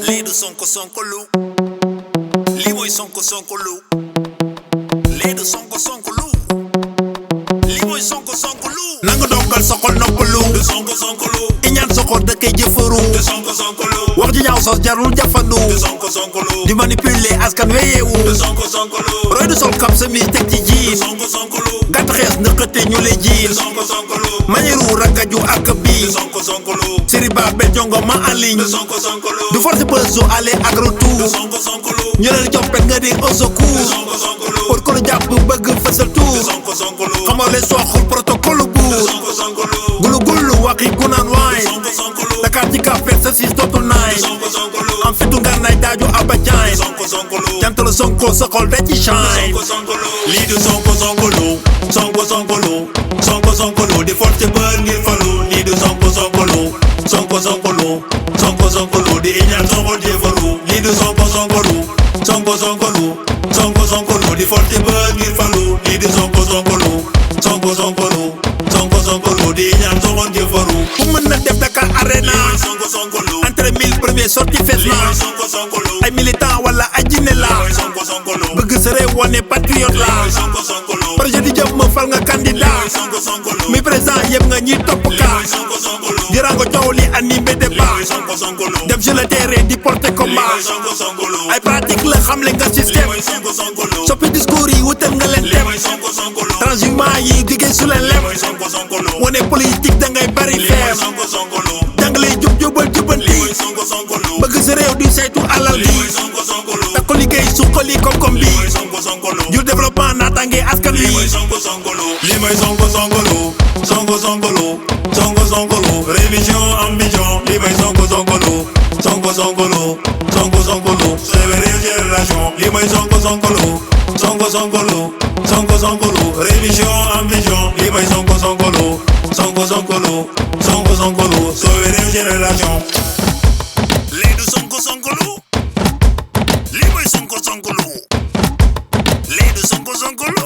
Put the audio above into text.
lii du Sonko Sonko lu lii mooy Sonko Sonko lu lii du Sonko Sonko lu lii mooy Sonko Sonko lu nanga dogal soxol noppalu du Sonko Sonko lu iñaan soxol da koy jëfaru du Sonko Sonko lu wax ji ñaaw sos jarul jafandu du Sonko Sonko lu di manipuler askan weyewu du Sonko Sonko lu roy du sol kap sa mis teg ci jiin du Sonko Sonko lu gàtt xees nëkkate ñu lay jiin du Sonko Sonko lu mañeru rakaju ak bii du Sonko Sonko lu siri ba be jongo ma en ligne du Sonko Sonko lu du force beso aller ak retour du Sonko Sonko lu ñu leen joppet nga di au secours du Sonko Sonko lu pour ko lu jàpp bëgg fësal tour du Sonko Sonko lu xamal le soxul protocole bu du Sonko Sonko lu gulu gulu waxi gunaan waay du Sonko Sonko lu Dakar ci café sa sis dootul naay du Sonko Sonko lu am fitu nga nay daaju abajaay du Sonko Sonko lu jantal Sonko sa xol da ci shine du Sonko Sonko lu lii du Sonko Sonko lu Sonko Sonko lu Sonko Sonko lu di force bër ngir falu lii du Sonko Sonko lu Sonko Sonko lu Sonko Sonko lu di iñaan soxol jëfaru lii du Sonko Sonko lu Sonko Sonko lu Sonko Sonko lu di force bër ngir falu lii du Sonko Sonko lu Sonko Sonko lu Sonko Sonko lu di iñaan soxol jëfaru ku mën na def Dakar Arena Sonko Sonko lu entre 1000 premiers sorties fees na Sonko Sonko lu ay militant wala ay jinne la Sonko Sonko lu bëgg sa réew wane patriote la Sonko Sonko lu projet di jëm ma fal nga candidat Sonko Sonko lu mi président yëpp nga ñi topp ka Sonko Sonko lu jërango coow li animé débat Sonko Sonko lu dem sur le terrain di porter combat Sonko Sonko lu ay pratique la xamle nga système Sonko Sonko lu soppi discours yi wutal nga leen dem Sonko Sonko lu transhumant yi diggee su leen lem Sonko Sonko lu wane politique da ngay bari feem Sonko Sonko lu jàngale jub jubal jubanti Sonko Sonko lu bëgg sa réew di saytu alal gi Sonko Sonko lu takko liggéey suqali koom-koom bi Sonko Sonko lu jur développement naataange askan wi Sonko Sonko lu li may Sonko Sonko lu Sonko Sonko lu Sonko Sonko lu révision ambition li may Sonko Sonko lu Sonko Sonko lu Sonko Sonko lu sévère génération li may Sonko Sonko lu Sonko Sonko lu Sonko Sonko lu révision ambition li may Sonko Sonko lu Sonko Sonko lu Sonko Sonko lu sévère génération lii du Sonko Sonko lu lii mooy Sonko Sonko lu lii du Sonko Sonko lu